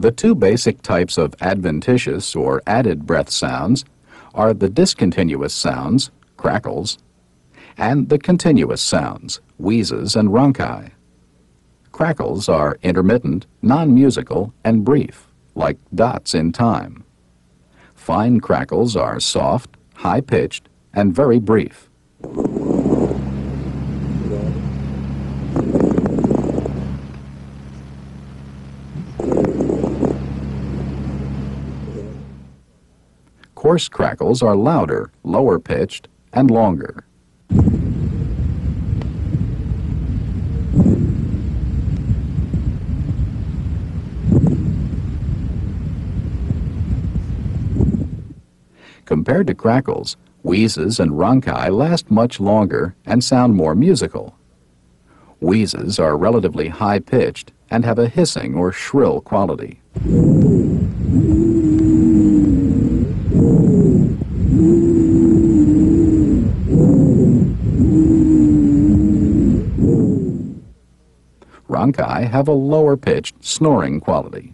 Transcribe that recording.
The two basic types of adventitious or added breath sounds are the discontinuous sounds, crackles, and the continuous sounds, wheezes and ronchi. Crackles are intermittent, non-musical, and brief, like dots in time. Fine crackles are soft, high-pitched, and very brief. Coarse crackles are louder, lower-pitched, and longer. Compared to crackles, wheezes and ronchi last much longer and sound more musical. Wheezes are relatively high-pitched and have a hissing or shrill quality. Ronchi have a lower-pitched, snoring quality.